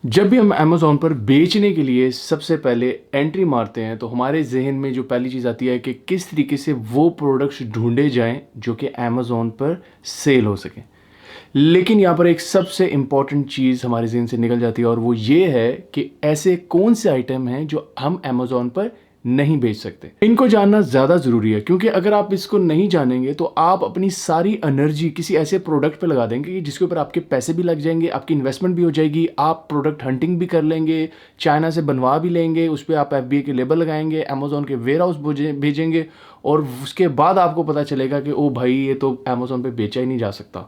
जब भी हम अमेज़न पर बेचने के लिए सबसे पहले एंट्री मारते हैं तो हमारे ज़हन में जो पहली चीज़ आती है कि किस तरीके से वो प्रोडक्ट्स ढूँढे जाएँ जो कि अमेज़न पर सेल हो सकें। लेकिन यहाँ पर एक सबसे इम्पॉर्टेंट चीज़ हमारे ज़हन से निकल जाती है और वो ये है कि ऐसे कौन से आइटम हैं जो हम अमेज़न पर नहीं बेच सकते। इनको जानना ज़्यादा ज़रूरी है क्योंकि अगर आप इसको नहीं जानेंगे तो आप अपनी सारी एनर्जी किसी ऐसे प्रोडक्ट पे लगा देंगे कि जिसके ऊपर आपके पैसे भी लग जाएंगे, आपकी इन्वेस्टमेंट भी हो जाएगी, आप प्रोडक्ट हंटिंग भी कर लेंगे, चाइना से बनवा भी लेंगे, उस पर आप एफबीए के लेबल लगाएंगे, अमेज़न के वेयर हाउस भेजेंगे और उसके बाद आपको पता चलेगा कि ओ भाई ये तो अमेज़न पे बेचा ही नहीं जा सकता।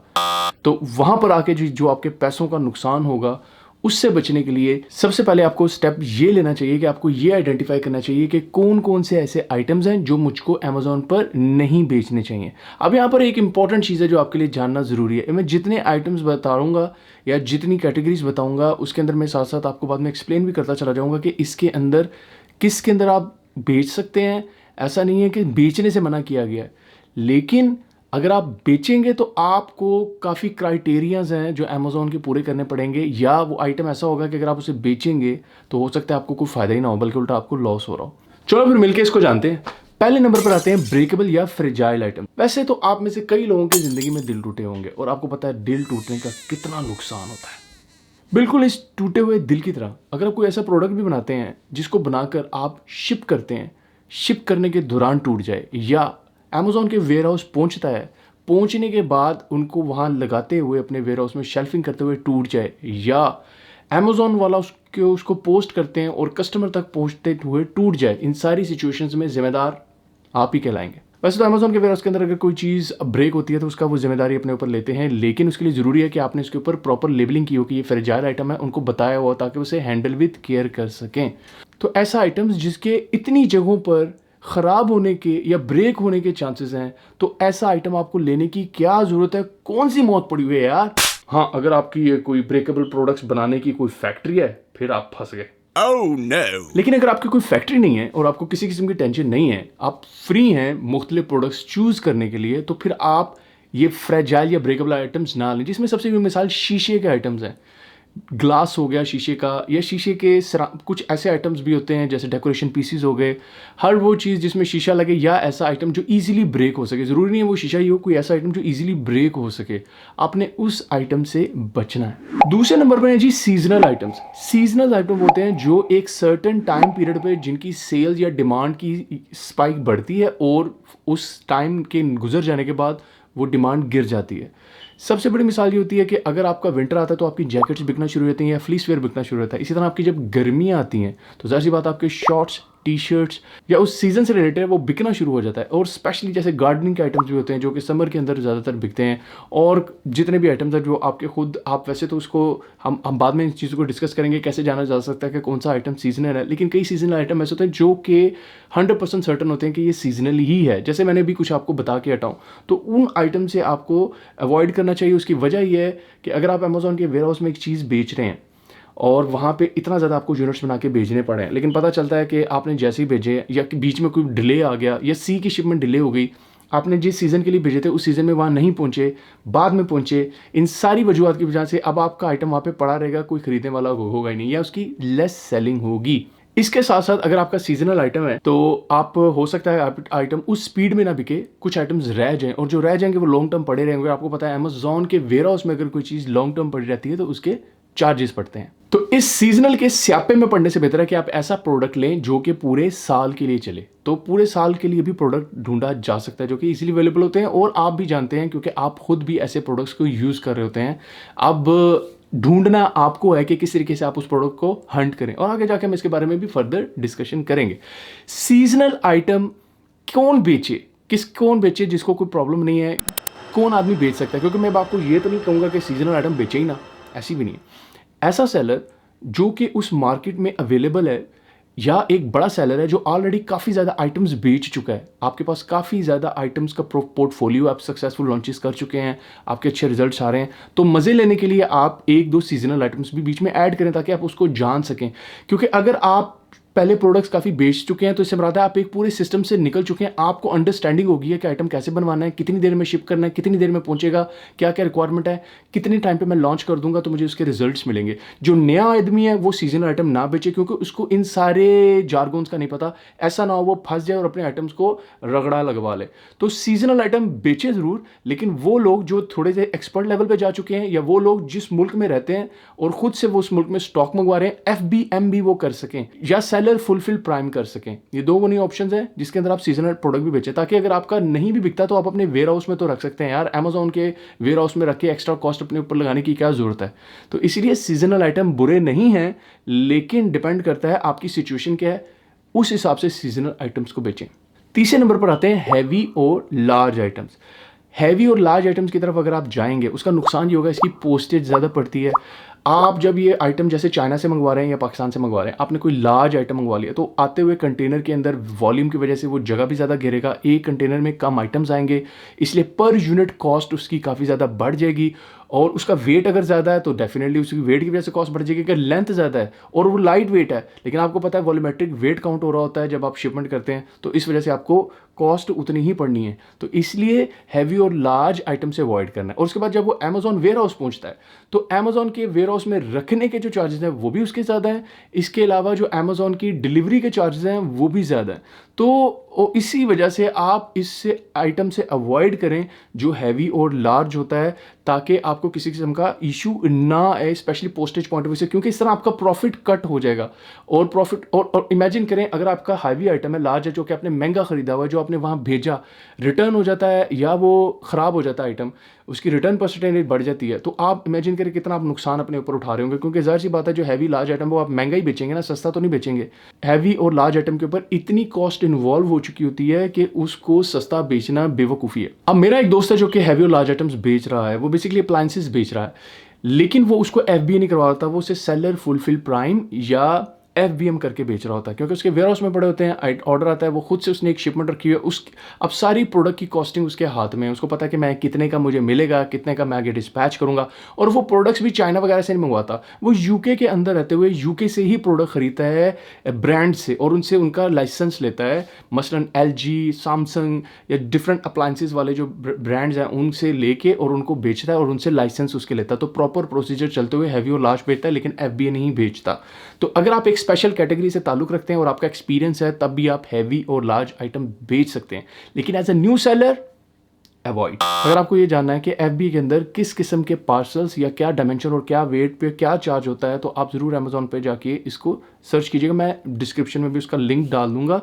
तो वहाँ पर आके जो आपके पैसों का नुकसान होगा उससे बचने के लिए सबसे पहले आपको स्टेप ये लेना चाहिए कि आपको ये आइडेंटिफाई करना चाहिए कि कौन कौन से ऐसे आइटम्स हैं जो मुझको अमेज़न पर नहीं बेचने चाहिए। अब यहाँ पर एक इंपॉर्टेंट चीज़ है जो आपके लिए जानना ज़रूरी है। मैं जितने आइटम्स बताऊँगा या जितनी कैटेगरीज बताऊँगा उसके अंदर मैं साथ साथ आपको बाद में एक्सप्लेन भी करता चला जाऊँगा कि इसके अंदर किसके अंदर आप बेच सकते हैं। ऐसा नहीं है कि बेचने से मना किया गया है, लेकिन अगर आप बेचेंगे तो आपको काफ़ी क्राइटेरियाज हैं जो अमेज़न के पूरे करने पड़ेंगे, या वो आइटम ऐसा होगा कि अगर आप उसे बेचेंगे तो हो सकता है आपको कोई फ़ायदा ही ना हो बल्कि उल्टा आपको लॉस हो रहा हो। चलो फिर मिलके इसको जानते हैं। पहले नंबर पर आते हैं ब्रेकेबल या फ्रेजाइल आइटम। वैसे तो आप में से कई लोगों की ज़िंदगी में दिल टूटे होंगे और आपको पता है दिल टूटने का कितना नुकसान होता है। बिल्कुल इस टूटे हुए दिल की तरह अगर आप कोई ऐसा प्रोडक्ट भी बनाते हैं जिसको बनाकर आप शिप करते हैं, शिप करने के दौरान टूट जाए, या अमेज़न के वेयर हाउस पहुंचता है, पहुंचने के बाद उनको वहां लगाते हुए अपने वेयर हाउस में शेल्फिंग करते हुए टूट जाए, या अमेज़न वाला उसको पोस्ट करते हैं और कस्टमर तक पहुंचते हुए टूट जाए, इन सारी सिचुएशंस में जिम्मेदार आप ही कहलाएंगे। वैसे तो अमेज़न के वेयर हाउस के अंदर अगर कोई चीज़ ब्रेक होती है तो उसका वो जिम्मेदारी अपने ऊपर लेते हैं, लेकिन उसके लिए ज़रूरी है कि आपने उसके ऊपर प्रॉपर लेबलिंग की हो कि ये फ्रेजाइल आइटम है, उनको बताया हुआ ताकि उसे हैंडल विद केयर कर सकें। तो ऐसा आइटम्स जिसके इतनी जगहों पर ख़राब होने के या ब्रेक होने के चांसेस हैं, तो ऐसा आइटम आपको लेने की क्या ज़रूरत है? कौन सी मौत पड़ी हुई है यार। हाँ, अगर आपकी ये कोई ब्रेकेबल प्रोडक्ट्स बनाने की कोई फैक्ट्री है फिर आप फंस गए। Oh, no. लेकिन अगर आपकी कोई फैक्ट्री नहीं है और आपको किसी किस्म की टेंशन नहीं है, आप फ्री हैं मुख्तलिफ प्रोडक्ट्स चूज़ करने के लिए, तो फिर आप ये फ्रेजाइल या ब्रेकेबल आइटम्स ना लें, जिसमें सबसे बड़ी मिसाल शीशे के आइटम्स हैं। ग्लास हो गया शीशे का, या शीशे के कुछ ऐसे आइटम्स भी होते हैं जैसे डेकोरेशन पीसीज हो गए। हर वो चीज़ जिसमें शीशा लगे या ऐसा आइटम जो इजीली ब्रेक हो सके, ज़रूरी नहीं है वो शीशा ही हो, कोई ऐसा आइटम जो इजीली ब्रेक हो सके, आपने उस आइटम से बचना है। दूसरे नंबर पर है जी सीजनल आइटम्स। सीजनल आइटम होते हैं जो एक सर्टेन टाइम पीरियड पे जिनकी सेल्स या डिमांड की स्पाइक बढ़ती है और उस टाइम के गुजर जाने के बाद वो डिमांड गिर जाती है। सबसे बड़ी मिसाल ये होती है कि अगर आपका विंटर आता है तो आपकी जैकेट्स बिकना शुरू होती हैं या फ्लीस वेयर बिकना शुरू होता है। इसी तरह आपकी जब गर्मियाँ आती हैं तो ज़ाहिर सी बात आपके शॉर्ट्स, टी शर्ट्स या उस सीज़न से रिलेटेड वो बिकना शुरू हो जाता है। और स्पेशली जैसे गार्डनिंग के आइटम्स भी होते हैं जो कि समर के अंदर ज़्यादातर बिकते हैं। और जितने भी आइटम्स हैं जो आपके खुद आप वैसे तो उसको हम बाद में इन चीज़ों को डिस्कस करेंगे कैसे जाना जा सकता है कि कौन सा आइटम सीजनल है, लेकिन कई सीजनल आइटम ऐसे होते हैं जो कि 100% सर्टन होते हैं कि ये सीजनल ही है। जैसे मैंने भी कुछ आपको बता के हटाऊँ तो उन आइटम से आपको अवॉइड करना चाहिए। उसकी वजह यह है कि अगर आप अमेज़न के वेयर हाउस में एक चीज़ बेच रहे हैं और वहाँ पे इतना ज़्यादा आपको यूनिट्स बना के भेजने पड़े हैं, लेकिन पता चलता है कि आपने जैसे ही भेजे या कि बीच में कोई डिले आ गया या सी की शिपमेंट डिले हो गई, आपने जिस सीज़न के लिए भेजे थे उस सीज़न में वहाँ नहीं पहुँचे, बाद में पहुँचे, इन सारी वजूहत की वजह से अब आपका आइटम वहाँ पे पड़ा रहेगा, कोई खरीदने वाला होगा ही नहीं या उसकी लेस सेलिंग होगी। इसके साथ साथ अगर आपका सीजनल आइटम है तो आप हो सकता है आइटम उस स्पीड में ना बिके, कुछ आइटम्स रह जाएं और जो रह जाएंगे वो लॉन्ग टर्म पड़े रहेंगे। आपको पता है अमेज़न के वेयर हाउस में अगर कोई चीज़ लॉन्ग टर्म पड़ी रहती है तो उसके चार्जेस पड़ते हैं। तो इस सीजनल के स्यापे में पड़ने से बेहतर है कि आप ऐसा प्रोडक्ट लें जो कि पूरे साल के लिए चले। तो पूरे साल के लिए भी प्रोडक्ट ढूंढा जा सकता है जो कि इजीली अवेलेबल होते हैं और आप भी जानते हैं क्योंकि आप खुद भी ऐसे प्रोडक्ट्स को यूज़ कर रहे होते हैं। अब ढूंढना आपको है कि किस तरीके से आप उस प्रोडक्ट को हंट करें, और आगे जाके हम इसके बारे में भी फर्दर डिस्कशन करेंगे। सीजनल आइटम कौन बेचे जिसको कोई प्रॉब्लम नहीं है, कौन आदमी बेच सकता है, क्योंकि मैं आपको ये तो नहीं कहूँगा कि सीजनल आइटम बेचे ही ना, ऐसी भी नहीं है। ऐसा सेलर जो कि उस मार्केट में अवेलेबल है या एक बड़ा सेलर है जो ऑलरेडी काफ़ी ज़्यादा आइटम्स बेच चुका है, आपके पास काफ़ी ज़्यादा आइटम्स का पोर्टफोलियो, आप सक्सेसफुल लॉन्चेस कर चुके हैं, आपके अच्छे रिजल्ट्स आ रहे हैं, तो मज़े लेने के लिए आप एक दो सीजनल आइटम्स भी बीच में ऐड करें ताकि आप उसको जान सकें। क्योंकि अगर आप पहले प्रोडक्ट्स काफ़ी बेच चुके हैं, तो इससे मराद है आप एक पूरे सिस्टम से निकल चुके हैं, आपको अंडरस्टैंडिंग होगी है कि आइटम कैसे बनवाना है, कितनी देर में शिप करना है, कितनी देर में पहुंचेगा, क्या क्या रिक्वायरमेंट है, कितने टाइम पे मैं लॉन्च कर दूंगा तो मुझे उसके रिजल्ट्स मिलेंगे। जो नया आदमी है वो सीजनल आइटम ना बेचे, क्योंकि उसको इन सारे जार्गोन्स का नहीं पता, ऐसा ना हो वो फंस जाए और अपने आइटम्स को रगड़ा लगवा ले। तो सीजनल आइटम बेचे ज़रूर, लेकिन वो लोग जो थोड़े से एक्सपर्ट लेवल पे जा चुके हैं, या वो लोग जिस मुल्क में रहते हैं और खुद से वो उस मुल्क में स्टॉक मंगवा रहे हैं, FBM भी वो कर सकें, या सेलर फुलफिल प्राइम कर सकें। ये दो नहीं ऑप्शंस हैं जिसके अंदर आप सीजनल प्रोडक्ट भी बेचें, ताकि अगर आपका नहीं भी बिकता तो आप अपने वेयर हाउस में तो रख सकते हैं यार। अमेजोन के वेयर हाउस में रख के एक्स्ट्रा कॉस्ट अपने ऊपर लगाने की क्या जरूरत है। तो इसीलिए सीजनल आइटम बुरे नहीं हैं, लेकिन डिपेंड करता है आपकी सिचुएशन क्या है, उस हिसाब से सीजनल आइटम्स को बेचें। तीसरे नंबर पर आते हैं हैवी और लार्ज आइटम्स। हैवी और लार्ज आइटम्स की तरफ अगर आप जाएंगे, उसका नुकसान ये होगा, इसकी पोस्टेज ज़्यादा पड़ती है। आप जब ये आइटम जैसे चाइना से मंगवा रहे हैं या पाकिस्तान से मंगवा रहे हैं, आपने कोई लार्ज आइटम मंगवा लिया, तो आते हुए कंटेनर के अंदर वॉल्यूम की वजह से वो जगह भी ज़्यादा घेरेगा, एक कंटेनर में कम आइटम्स आएंगे, इसलिए पर यूनिट कॉस्ट उसकी काफ़ी ज़्यादा बढ़ जाएगी। और उसका वेट अगर ज़्यादा है तो डेफिनेटली उसकी वेट की वजह से कॉस्ट बढ़ जाएगी। अगर लेंथ ज़्यादा है और वो लाइट वेट है, लेकिन आपको पता है वॉल्यूमेट्रिक वेट काउंट हो रहा होता है जब आप शिपमेंट करते हैं, तो इस वजह से आपको कॉस्ट उतनी ही पड़नी है। तो इसलिए हैवी और लार्ज आइटम से अवॉइड करना है। और उसके बाद जब वो अमेजोन वेयर हाउस पहुंचता है, तो अमेजोन के वेयर हाउस में रखने के जो चार्जेस हैं वो भी उसके ज़्यादा हैं। इसके अलावा जो अमेजोन की डिलीवरी के चार्जेस हैं वो भी ज़्यादा हैं। तो इसी वजह से आप इससे आइटम से अवॉइड करें जो हैवी और लार्ज होता है, ताकि आपको किसी किस्म का इशू ना आए, specially postage point of view से, क्योंकि इस तरह आपका प्रॉफिट कट हो जाएगा। और प्रॉफिट और इमेजिन करें अगर आपका हैवी आइटम है, लार्ज है, जो कि आपने महंगा खरीदा हुआ है, जो आपने वहाँ भेजा, रिटर्न हो जाता है या वो ख़राब हो जाता है आइटम, उसकी रिटर्न परसेंटेज बढ़ जाती है, तो आप इमेजिन करें कितना आप नुकसान अपने ऊपर उठा रहे होंगे। क्योंकि ज़ाहिर सी बात है जो हैवी लार्ज आइटम वो आप महंगा ही बेचेंगे ना, सस्ता तो नहीं बेचेंगे। हैवी और लार्ज आइटम के ऊपर इतनी कॉस्ट इन्वॉल्व हो चुकी होती है कि उसको सस्ता बेचना बेवकूफ़ी है। अब मेरा एक दोस्त है जो कि हैवी और लार्ज आइटम्स बेच रहा है, वो बेसिकली अप्लायंसेस बेच रहा है, लेकिन वो उसको FBA नहीं करवा रहा था, वो उसे सेलर फुलफिल प्राइम या FBM करके बेच रहा होता है, क्योंकि उसके वेयर हाउस में पड़े होते हैं, ऑर्डर आता है, वो खुद से उसने एक शिपमेंट रखी हुई है, उस अब सारी प्रोडक्ट की कॉस्टिंग उसके हाथ में है, उसको पता है कि मैं कितने का मुझे मिलेगा, कितने का मैं आगे डिस्पैच करूंगा। और वो प्रोडक्ट्स भी चाइना वगैरह से नहीं मंगवाता, वो UK के अंदर रहते हुए UK से ही प्रोडक्ट खरीदता है ब्रांड से, और उनसे उनका लाइसेंस लेता है। मसलन LG, सैमसंग या डिफरेंट अप्लायंसेस वाले जो ब्रांड्स हैं उनसे लेके और उनको बेचता है और उनसे लाइसेंस उसके लेता है। तो प्रॉपर प्रोसीजर चलते हुए हैवी और लार्ज बेचता है, लेकिन FBA नहीं बेचता। तो अगर आप एक स्पेशल कैटेगरी से ताल्लुक रखते हैं और आपका एक्सपीरियंस है, तब भी आप हैवी और लार्ज आइटम बेच सकते हैं, लेकिन as a new seller avoid. अगर आपको ये जानना है कि FBA के अंदर किस किस्म के पार्सल्स या क्या डायमेंशन और क्या वेट पे क्या चार्ज होता है, तो आप ज़रूर अमेजोन पे जाके इसको सर्च कीजिएगा, मैं डिस्क्रिप्शन में भी उसका लिंक डाल दूंगा।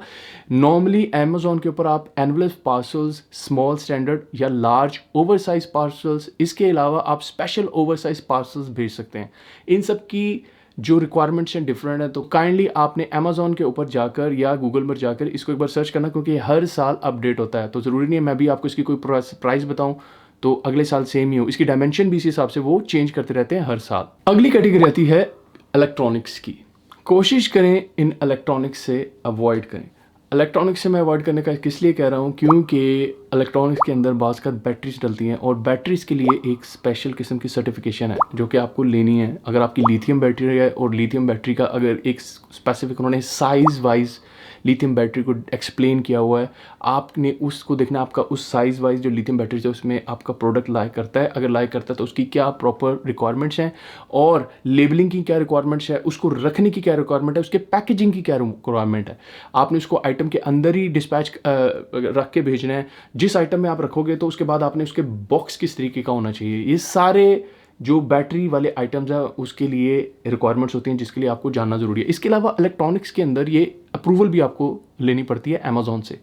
नॉर्मली अमेजोन के ऊपर आप एनवलप पार्सल्स, स्मॉल स्टैंडर्ड या लार्ज ओवरसाइज पार्सल्स, इसके अलावा आप स्पेशल ओवरसाइज पार्सल्स भेज सकते हैं। इन सब की जो रिक्वायरमेंट्स हैं डिफरेंट है, तो काइंडली आपने अमेजोन के ऊपर जाकर या गूगल पर जाकर इसको एक बार सर्च करना, क्योंकि हर साल अपडेट होता है। तो ज़रूरी नहीं है मैं भी आपको इसकी कोई प्राइस बताऊं तो अगले साल सेम ही हो, इसकी डायमेंशन भी इसी हिसाब से वो चेंज करते रहते हैं हर साल। अगली कैटेगरी आती है इलेक्ट्रॉनिक्स की। कोशिश करें इन इलेक्ट्रॉनिक्स से अवॉइड करें। इलेक्ट्रॉनिक्स से मैं अवॉइड करने का किस लिए कह रहा हूँ, क्योंकि इलेक्ट्रॉनिक्स के अंदर बाज़ का बैटरीज डलती हैं, और बैटरीज के लिए एक स्पेशल किस्म की सर्टिफिकेशन है जो कि आपको लेनी है। अगर आपकी लिथियम बैटरी है, और लिथियम बैटरी का अगर एक स्पेसिफिक उन्होंने साइज़ वाइज लिथियम बैटरी को एक्सप्लेन किया हुआ है, आपने उसको देखना, आपका उस साइज़ वाइज जो लिथियम बैटरी है उसमें आपका प्रोडक्ट लाइक करता है। अगर लाइक करता है तो उसकी क्या प्रॉपर रिक्वायरमेंट्स हैं, और लेबलिंग की क्या रिक्वायरमेंट्स है, उसको रखने की क्या रिक्वायरमेंट है, उसके पैकेजिंग की क्या रिक्वायरमेंट है। आपने उसको आइटम के अंदर ही डिस्पैच रख के भेजना है। जिस आइटम में आप रखोगे तो उसके बाद आपने उसके बॉक्स किस तरीके का होना चाहिए, ये सारे जो बैटरी वाले आइटम्स है उसके लिए रिक्वायरमेंट्स होती हैं, जिसके लिए आपको जानना ज़रूरी है। इसके अलावा इलेक्ट्रॉनिक्स के अंदर ये अप्रूवल भी आपको लेनी पड़ती है अमेजोन से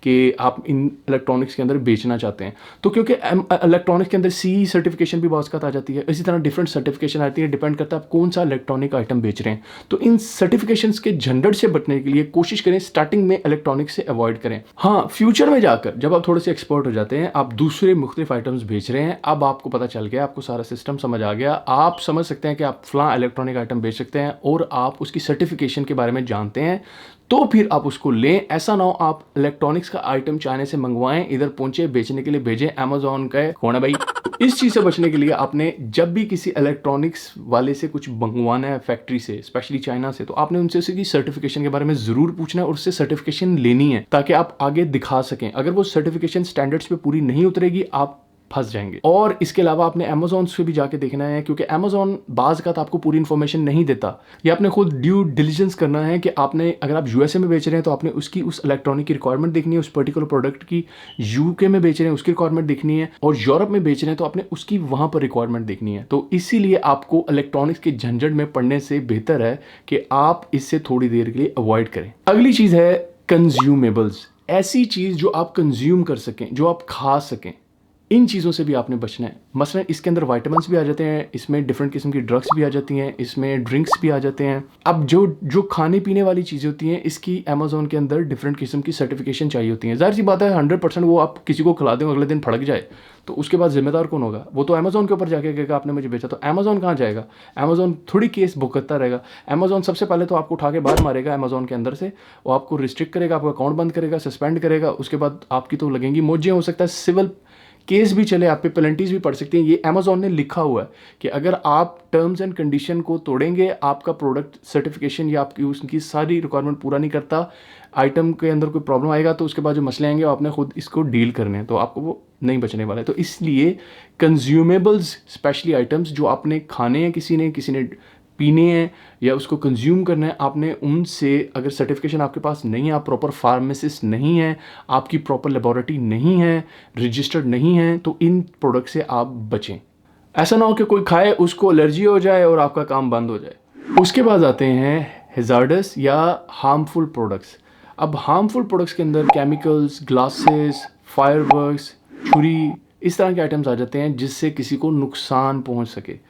कि आप इन इलेक्ट्रॉनिक्स के अंदर बेचना चाहते हैं। तो क्योंकि इलेक्ट्रॉनिक्स के अंदर CE सर्टिफिकेशन भी बहुत आती है, इसी तरह डिफरेंट सर्टिफिकेशन आती है, डिपेंड करता है आप कौन सा इलेक्ट्रॉनिक आइटम बेच रहे हैं। तो इन सर्टिफिकेशंस के झंझट से बचने के लिए कोशिश करें स्टार्टिंग में इलेक्ट्रॉनिक्स से अवॉइड करें। हाँ, फ्यूचर में जाकर जब आप थोड़े से एक्सपर्ट हो जाते हैं, आप दूसरे मुख्तलिफ आइटम्स बेच रहे हैं, अब आपको पता चल गया, आपको सारा सिस्टम समझ आ गया, आप समझ सकते हैं कि आप फलां इलेक्ट्रॉनिक आइटम बेच सकते हैं और आप उसकी सर्टिफिकेशन के बारे में जानते हैं, तो फिर आप उसको लें। ऐसा ना हो आप इलेक्ट्रॉनिक्स का आइटम चाइना से मंगवाएं, इधर पहुंचे, बेचने के लिए भेजें, अमेजोन का कौन है भाई। इस चीज़ से बचने के लिए आपने जब भी किसी इलेक्ट्रॉनिक्स वाले से कुछ मंगवाना है फैक्ट्री से, स्पेशली चाइना से, तो आपने उनसे उसकी सर्टिफिकेशन के बारे में ज़रूर पूछना है और उससे सर्टिफिकेशन लेनी है ताकि आप आगे दिखा सकें। अगर वो सर्टिफिकेशन स्टैंडर्ड्स पे पूरी नहीं उतरेगी, आप फंस जाएंगे। और इसके अलावा आपने अमेजोन से भी जाके देखना है, क्योंकि अमेजोन बाज का तो आपको पूरी इन्फॉर्मेशन नहीं देता। ये आपने खुद ड्यू डिलिजेंस करना है कि आपने, अगर आप यूएसए में बेच रहे हैं तो आपने उसकी उस इलेक्ट्रॉनिक की रिक्वायरमेंट देखनी है, उस पर्टिकुलर प्रोडक्ट की। यूके में बेच रहे हैं उसकी रिक्वायरमेंट देखनी है, और यूरोप में बेच रहे हैं तो आपने उसकी वहां पर रिक्वायरमेंट देखनी है। तो इसीलिए आपको इलेक्ट्रॉनिक्स के झंझट में पड़ने से बेहतर है कि आप इससे थोड़ी देर के लिए अवॉइड करें। अगली चीज है कंज्यूमेबल्स। ऐसी चीज जो आप कंज्यूम कर सकें, जो आप खा सकें, इन चीज़ों से भी आपने बचना है। मसलन इसके अंदर विटामिन्स भी आ जाते हैं, इसमें डिफरेंट किस्म की ड्रग्स भी आ जाती हैं, इसमें ड्रिंक्स भी आ जाते हैं। अब जो खाने पीने वाली चीज़ें होती हैं, इसकी अमेजोन के अंदर डिफरेंट किस्म की सर्टिफिकेशन चाहिए होती है। जाहिर सी बात है 100% वो आप किसी को खिला दें, अगले दिन फड़क जाए तो उसके बाद जिम्मेदार कौन होगा? वो तो अमेजोन के ऊपर जाके कहेगा आपने मुझे बेचा। तो अमेजोन कहाँ जाएगा? अमेजोन थोड़ी केस भुगतता रहेगा। अमेजोन सबसे पहले तो आपको उठा के बाहर मारेगा अमेजोन के अंदर से, वो आपको रिस्ट्रिक्ट करेगा, आपका अकाउंट बंद करेगा, सस्पेंड करेगा। उसके बाद आपकी तो लगेंगी मोजें, हो सकता है सिविल केस भी चले, आप पे पेनल्टीज भी पड़ सकती हैं। ये अमेजोन ने लिखा हुआ है कि अगर आप टर्म्स एंड कंडीशन को तोड़ेंगे, आपका प्रोडक्ट सर्टिफिकेशन या आपकी उसकी सारी रिक्वायरमेंट पूरा नहीं करता, आइटम के अंदर कोई प्रॉब्लम आएगा, तो उसके बाद जो मसले आएंगे आपने खुद इसको डील करने हैं, तो आपको वो नहीं बचने वाला है। तो इसलिए कंज्यूमेबल्स, स्पेशली आइटम्स जो आपने खाने हैं, किसी ने पीने हैं या उसको कंज्यूम करना है, आपने उनसे, अगर सर्टिफिकेशन आपके पास नहीं है, आप प्रॉपर फार्मासिस्ट नहीं है, आपकी प्रॉपर लेबोरेटरी नहीं है, रजिस्टर्ड नहीं है, तो इन प्रोडक्ट से आप बचें। ऐसा ना हो कि कोई खाए, उसको एलर्जी हो जाए और आपका काम बंद हो जाए। उसके बाद आते हैं हैजार्डस या हार्मफुल प्रोडक्ट्स। अब हार्मफुल प्रोडक्ट्स के अंदर केमिकल्स, ग्लासेस, फायरवर्क्स, छुरी, इस तरह के आइटम्स आ जाते हैं जिससे किसी को नुकसान पहुंच सके।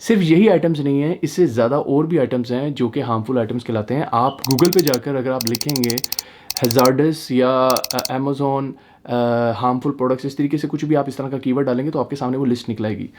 सिर्फ यही आइटम्स नहीं है, इससे ज़्यादा और भी आइटम्स हैं जो कि हार्मफुल आइटम्स कहलाते हैं। आप गूगल पे जाकर अगर आप लिखेंगे हैजार्डस या अमेजोन हार्मफुल प्रोडक्ट्स, इस तरीके से कुछ भी आप इस तरह का कीवर्ड डालेंगे तो आपके सामने वो लिस्ट निकल आएगी।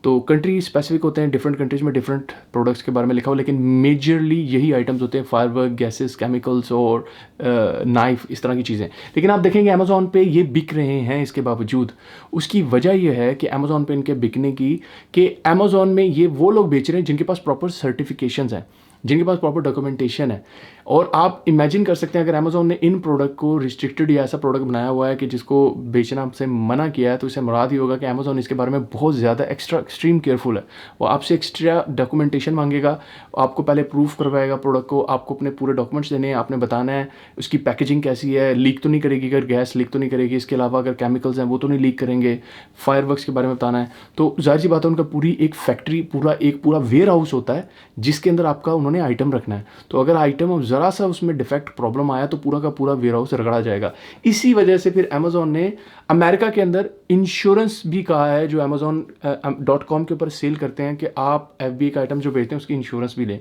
तो कंट्री स्पेसिफिक होते हैं, डिफरेंट कंट्रीज में डिफरेंट प्रोडक्ट्स के बारे में लिखा हो, लेकिन मेजरली यही आइटम्स होते हैं, फायरवर्क, गैसेस, केमिकल्स और नाइफ, इस तरह की चीज़ें। लेकिन आप देखेंगे अमेजोन पे ये बिक रहे हैं इसके बावजूद। उसकी वजह यह है कि अमेजोन पे इनके बिकने की, कि अमेजोन में ये वो लोग बेच रहे हैं जिनके पास प्रॉपर सर्टिफिकेशंस हैं, जिनके पास प्रॉपर डॉक्यूमेंटेशन है। और आप इमेजिन कर सकते हैं अगर अमेजोन ने इन प्रोडक्ट को रिस्ट्रिक्टेड या ऐसा प्रोडक्ट बनाया हुआ है कि जिसको बेचना से मना किया है, तो इससे मुराद ही होगा कि अमेजोन इसके बारे में बहुत ज़्यादा एक्सट्रीम केयरफुल है। वो आपसे एक्स्ट्रा डॉक्यूमेंटेशन मांगेगा, आपको पहले प्रूफ करवाएगा प्रोडक्ट को, आपको अपने पूरे डॉक्यूमेंट्स देने हैं, आपने बताना है उसकी पैकेजिंग कैसी है, लीक तो नहीं करेगी, अगर गैस लीक तो नहीं करेगी, इसके अलावा अगर केमिकल्स हैं वो तो नहीं लीक करेंगे, फायरवर्क्स के बारे में बताना है। तो जाहिर सी बात है उनका पूरी एक फैक्ट्री, पूरा वेयर हाउस होता है जिसके अंदर आपका उन्होंने आइटम रखना है। तो अगर आइटम ज़रा सा उसमें डिफेक्ट प्रॉब्लम आया तो पूरा का पूरा वेयर हाउस रगड़ा जाएगा। इसी वजह से फिर अमेजोन ने अमेरिका के अंदर इंश्योरेंस भी कहा है, जो amazon.com के ऊपर सेल करते हैं, कि आप FBA का आइटम जो बेचते हैं उसकी इंश्योरेंस भी लें,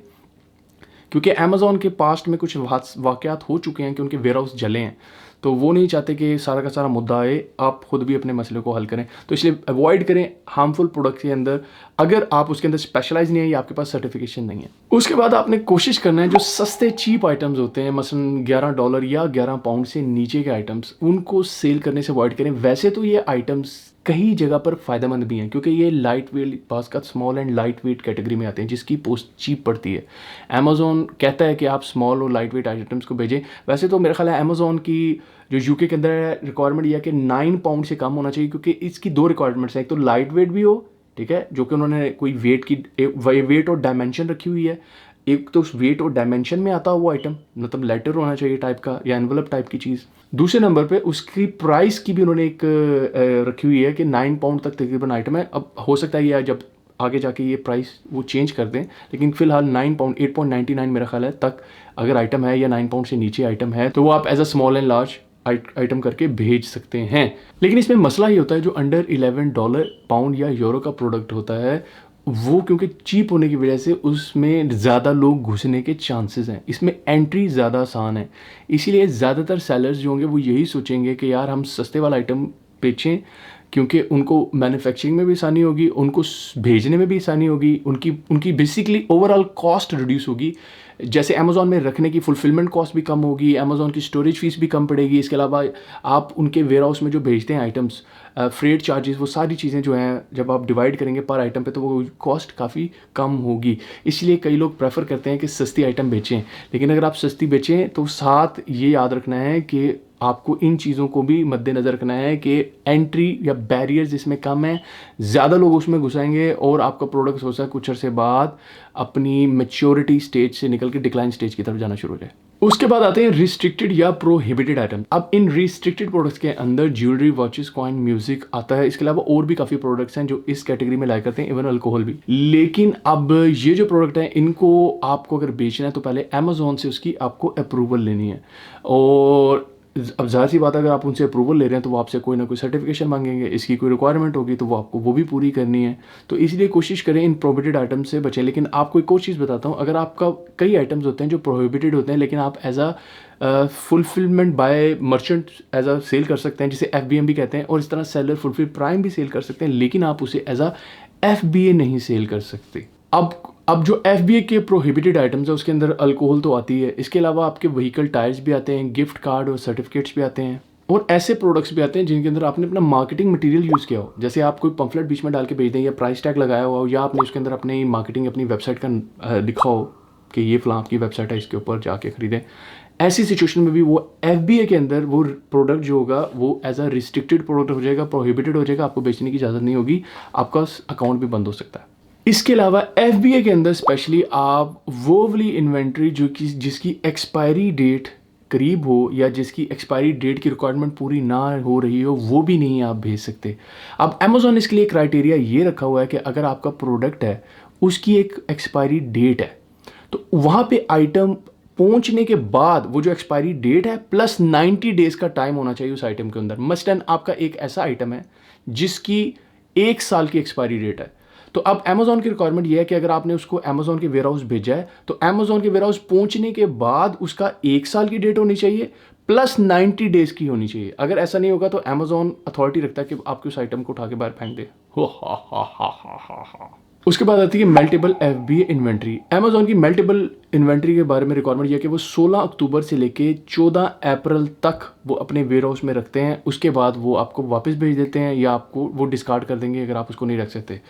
क्योंकि अमेजोन के पास्ट में कुछ वाक़यात हो चुके हैं कि उनके वेयर हाउस जले हैं। तो वो नहीं चाहते कि सारा का सारा मुद्दा आए, आप खुद भी अपने मसले को हल करें। तो इसलिए अवॉइड करें हार्मफुल प्रोडक्ट के अंदर, अगर आप उसके अंदर स्पेशलाइज नहीं है या आपके पास सर्टिफिकेशन नहीं है। उसके बाद आपने कोशिश करना है जो सस्ते चीप आइटम्स होते हैं, मसलन $11 या 11 पाउंड से नीचे के आइटम्स, उनको सेल करने से अवॉइड करें। वैसे तो ये आइटम्स कई जगह पर फ़ायदेमंद भी हैं, क्योंकि ये लाइट वेट, पास का small and light weight category में आते हैं, जिसकी पोस्ट चीप पड़ती है। अमेजोन कहता है कि आप स्मॉल और लाइट वेट आइटम्स को भेजें। वैसे तो मेरा ख्याल है अमेजोन की जो यूके के अंदर रिक्वायरमेंट यह है कि 9 पाउंड से कम होना चाहिए, क्योंकि इसकी दो रिक्वायरमेंट्स हैं, एक तो लाइट वेट भी हो, ठीक है, जो कि उन्होंने कोई वेट और डायमेंशन रखी हुई है। एक तो उस वेट और डायमेंशन में आता हुआ आइटम, मतलब लेटर होना चाहिए टाइप का या एनवलप टाइप की चीज़। दूसरे नंबर पे उसकी प्राइस की भी उन्होंने एक रखी हुई है कि 9 पाउंड तक तकरीबन आइटम है। अब हो सकता है ये जब आगे जाके ये प्राइस वो चेंज कर दें, लेकिन फिलहाल 9 पाउंड 8.99 मेरा ख्याल है तक अगर आइटम है, या 9 पाउंड से नीचे आइटम है, तो वो आप as a small and large item करके भेज सकते हैं। लेकिन इसमें मसला ये होता है जो अंडर $11 पाउंड या यूरो का प्रोडक्ट होता है, वो क्योंकि चीप होने की वजह से उसमें ज़्यादा लोग घुसने के चांसेस हैं, इसमें एंट्री ज़्यादा आसान है। इसीलिए ज़्यादातर सेलर्स जो होंगे वो यही सोचेंगे कि यार हम सस्ते वाला आइटम बेचें क्योंकि उनको मैन्युफैक्चरिंग में भी आसानी होगी, उनको भेजने में भी आसानी होगी, उनकी उनकी बेसिकली ओवरऑल कॉस्ट रिड्यूस होगी। जैसे अमेज़ॉन में रखने की फुलफिलमेंट कॉस्ट भी कम होगी, अमेज़ॉन की स्टोरेज फीस भी कम पड़ेगी। इसके अलावा आप उनके वेयर हाउस में जो भेजते हैं आइटम्स, फ्रेट चार्जेस, वो सारी चीज़ें जो हैं जब आप डिवाइड करेंगे पर आइटम पे तो वो कॉस्ट काफ़ी कम होगी। इसलिए कई लोग प्रेफर करते हैं कि सस्ती आइटम बेचें, लेकिन अगर आप सस्ती बेचें तो साथ ये याद रखना है कि आपको इन चीज़ों को भी मद्देनज़र रखना है कि एंट्री या बैरियर्स इसमें कम है, ज़्यादा लोग उसमें घुसाएंगे और आपका प्रोडक्ट हो सकता है कुछ अर्से बाद अपनी मैच्योरिटी स्टेज से निकल के डिक्लाइन स्टेज की तरफ जाना शुरू हो जाए। उसके बाद आते हैं रिस्ट्रिक्टेड या प्रोहिबिटेड आइटम। अब इन रिस्ट्रिक्टेड प्रोडक्ट्स के अंदर ज्वेलरी, वॉचेस, कॉइन, म्यूजिक आता है। इसके अलावा और भी काफ़ी प्रोडक्ट्स हैं जो इस कैटेगरी में लाया करते हैं, इवन अल्कोहल भी। लेकिन अब ये जो प्रोडक्ट है इनको आपको अगर बेचना है तो पहले अमेज़ॉन से उसकी आपको अप्रूवल लेनी है। और अब ज़ाहिर सी बात है, अगर आप उनसे अप्रूवल ले रहे हैं तो वो आपसे कोई ना कोई सर्टिफिकेशन मांगेंगे, इसकी कोई रिक्वायरमेंट होगी तो वो आपको वो भी पूरी करनी है। तो इसलिए कोशिश करें इन प्रोहिबिटेड आइटम से बचें। लेकिन आपको एक और चीज़ बताता हूँ, अगर आपका कई आइटम्स होते हैं जो प्रोहिबिटेड होते हैं लेकिन आप as a fulfilment by merchant as a sell कर सकते हैं, जिसे FBM भी कहते हैं, और इस तरह सेलर फुलफिल प्राइम भी सेल कर सकते हैं, लेकिन आप उसे एज अ FBA नहीं सेल कर सकते। अब जो FBA के प्रोहिबिटेड आइटम्स है उसके अंदर अल्कोहल तो आती है, इसके अलावा आपके व्हीकल टायर्स भी आते हैं, गिफ्ट कार्ड और सर्टिफिकेट्स भी आते हैं, और ऐसे प्रोडक्ट्स भी आते हैं जिनके अंदर आपने अपना मार्केटिंग मटेरियल यूज़ किया हो। जैसे आप कोई पंफलेट बीच में डाल के भेज दें, या प्राइस टैग लगाया हुआ हो, या आपने उसके अंदर अपनी मार्केटिंग अपनी वेबसाइट का लिखा हो कि ये फलां आपकी वेबसाइट है, इसके ऊपर जाके खरीदें। ऐसी सिचुएशन में भी वो FBA के अंदर वो प्रोडक्ट जो होगा वो एज अ रिस्ट्रिक्टेड प्रोडक्ट हो जाएगा, प्रोहिबिटेड हो जाएगा, आपको बेचने की इजाज़त नहीं होगी, आपका अकाउंट भी बंद हो सकता है। इसके अलावा FBA के अंदर स्पेशली आप वो वाली इन्वेंट्री जो कि जिसकी एक्सपायरी डेट करीब हो या जिसकी एक्सपायरी डेट की रिक्वायरमेंट पूरी ना हो रही हो, वो भी नहीं आप भेज सकते। अब अमेज़ॉन इसके लिए क्राइटेरिया ये रखा हुआ है कि अगर आपका प्रोडक्ट है उसकी एक एक्सपायरी डेट है तो वहाँ पे आइटम पहुँचने के बाद वो जो एक्सपायरी डेट है प्लस 90 डेज़ का टाइम होना चाहिए उस आइटम के अंदर। मसलन आपका एक ऐसा आइटम है जिसकी 1 साल की एक्सपायरी डेट है, तो अब अमेज़ॉन की रिक्वायरमेंट ये है कि अगर आपने उसको अमेज़ॉन के वेयर हाउस भेजा है तो अमेज़ॉन के वेयर हाउस पहुंचने के बाद उसका 1 साल की डेट होनी चाहिए प्लस 90 डेज़ की होनी चाहिए। अगर ऐसा नहीं होगा तो अमेज़ॉन अथॉरिटी रखता है कि आपके उस आइटम को उठा के बाहर फेंक दे। हो हा। उसके बाद आती है मेल्टेबल FBA इन्वेंट्री। अमेज़ॉन की मेल्टेबल इन्वेंट्री के बारे में रिक्वायरमेंट यह है कि वो 16 अक्टूबर से लेके 14 अप्रैल तक वो अपने वेयर हाउस में रखते हैं। उसके बाद वो आपको वापस भेज देते हैं या आपको वो डिस्कार्ड कर देंगे अगर आप उसको नहीं रख सकते।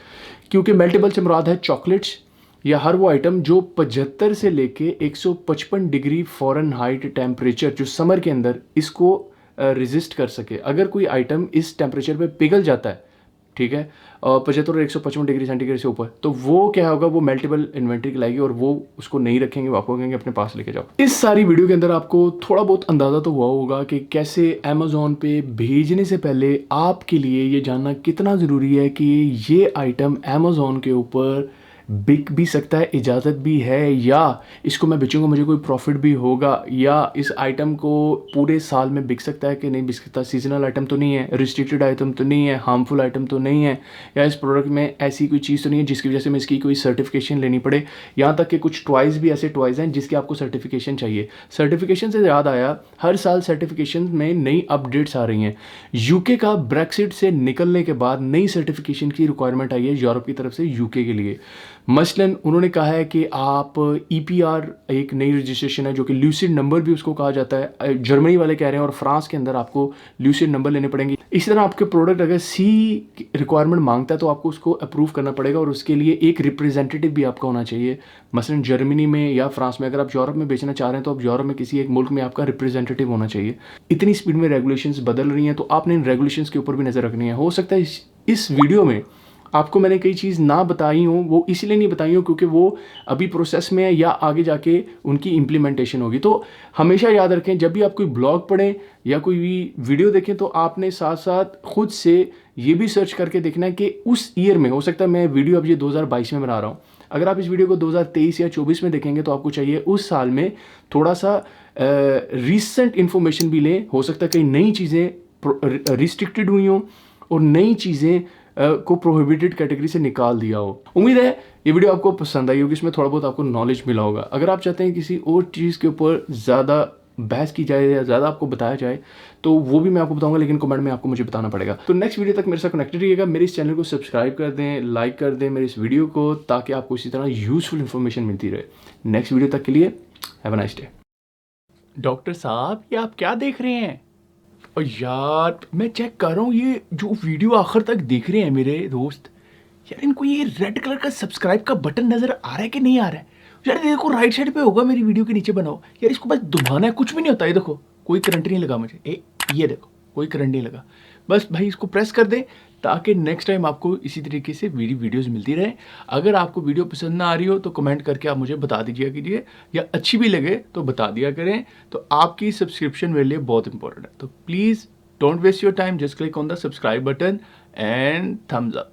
क्योंकि मेल्टेबल से मुराद है चॉकलेट्स या हर वो आइटम जो 75 से लेके 155 डिग्री फ़ारेनहाइट टेम्परेचर जो समर के अंदर इसको रेजिस्ट कर सके। अगर कोई आइटम इस टेम्परेचर पे पिघल जाता है, ठीक है, 75 और 155 डिग्री सेंटीग्रेड से ऊपर, तो वो क्या होगा, वो मेल्टेबल इन्वेंट्री लाएगी और वो उसको नहीं रखेंगे, वो आपको कहेंगे अपने पास लेके जाओ। इस सारी वीडियो के अंदर आपको थोड़ा बहुत अंदाज़ा तो हुआ होगा कि कैसे अमेज़ॉन पे भेजने से पहले आपके लिए ये जानना कितना ज़रूरी है कि ये आइटम अमेज़ॉन के ऊपर बिक भी सकता है, इजाज़त भी है, या इसको मैं बेचूंगा मुझे कोई प्रॉफिट भी होगा, या इस आइटम को पूरे साल में बिक सकता है कि नहीं बिक सकता, सीजनल आइटम तो नहीं है, रिस्ट्रिक्टेड आइटम तो नहीं है, हार्मफुल आइटम तो नहीं है, या इस प्रोडक्ट में ऐसी कोई चीज़ तो नहीं है जिसकी वजह से मैं इसकी कोई सर्टिफिकेशन लेनी पड़े। यहाँ तक कि कुछ टॉयज़ भी ऐसे टॉयज़ हैं जिसकी आपको सर्टिफिकेशन चाहिए। सर्टिफिकेशन से याद आया, हर साल सर्टिफिकेशन में नई अपडेट्स आ रही हैं। यूके का ब्रेक्सिट से निकलने के बाद नई सर्टिफिकेशन की रिक्वायरमेंट आई है यूरोप की तरफ से यूके के लिए। मसलन उन्होंने कहा है कि आप EPR एक नई रजिस्ट्रेशन है जो कि ल्यूसिड नंबर भी उसको कहा जाता है, जर्मनी वाले कह रहे हैं, और फ्रांस के अंदर आपको ल्यूसिड नंबर लेने पड़ेंगे। इसी तरह आपके प्रोडक्ट अगर C रिक्वायरमेंट मांगता है तो आपको उसको अप्रूव करना पड़ेगा और उसके लिए एक रिप्रेजेंटेटिव भी आपका होना चाहिए। मसलन जर्मनी में या फ्रांस में, अगर आप यूरोप में बेचना चाह रहे हैं तो आप यूरोप में किसी एक मुल्क में आपका रिप्रेजेंटेटिव होना चाहिए। इतनी स्पीड में रेगुलेशंस बदल रही हैं तो आपने इन रेगुलेशंस के ऊपर भी नज़र रखनी है। हो सकता है इस वीडियो में आपको मैंने कई चीज़ ना बताई हूँ, वो इसलिए नहीं बताई हूँ क्योंकि वो अभी प्रोसेस में है या आगे जाके उनकी इम्प्लीमेंटेशन होगी। तो हमेशा याद रखें, जब भी आप कोई ब्लॉग पढ़ें या कोई भी वीडियो देखें तो आपने साथ साथ खुद से ये भी सर्च करके देखना है कि उस ईयर में, हो सकता है मैं वीडियो अब ये 2022 में बना रहा हूँ, अगर आप इस वीडियो को 2023 या 24 में देखेंगे तो आपको चाहिए उस साल में थोड़ा सा रिसेंट इन्फॉर्मेशन भी लें। हो सकता है कई नई चीज़ें रिस्ट्रिक्टेड हुई हों और नई चीज़ें को प्रोहिबिटेड कैटेगरी से निकाल दिया हो। उम्मीद है ये वीडियो आपको पसंद आई होगी, इसमें थोड़ा बहुत आपको नॉलेज मिला होगा। अगर आप चाहते हैं किसी और चीज़ के ऊपर ज़्यादा बहस की जाए या ज़्यादा आपको बताया जाए तो वो भी मैं आपको बताऊंगा, लेकिन कमेंट में आपको मुझे बताना पड़ेगा। तो नेक्स्ट वीडियो तक मेरे साथ कनेक्टेड रहिएगा। मेरे इस चैनल को सब्सक्राइब कर दें, लाइक कर दें मेरे इस वीडियो को, ताकि आपको इसी तरह यूज़फुल इन्फॉर्मेशन मिलती रहे। नेक्स्ट वीडियो तक के लिए have a nice day. Doctor साहब, ये आप क्या देख रहे हैं? और यार मैं चेक कर रहा हूँ, ये जो वीडियो आखिर तक देख रहे हैं मेरे दोस्त, यार इनको ये रेड कलर का सब्सक्राइब का बटन नजर आ रहा है कि नहीं आ रहा है? यार देखो राइट साइड पे होगा, मेरी वीडियो के नीचे बनाओ यार, इसको बस दबाना है, कुछ भी नहीं होता। ये देखो कोई करंट नहीं लगा मुझे, ये देखो कोई करंट नहीं लगा। बस भाई इसको प्रेस कर दें, ताकि नेक्स्ट टाइम आपको इसी तरीके से मेरी वीडियोस मिलती रहे। अगर आपको वीडियो पसंद ना आ रही हो तो कमेंट करके आप मुझे बता दीजिए कीजिए, या अच्छी भी लगे तो बता दिया करें। तो आपकी सब्सक्रिप्शन मेरे लिए बहुत इंपॉर्टेंट है। तो please don't waste your time, just click on the subscribe button and thumbs up.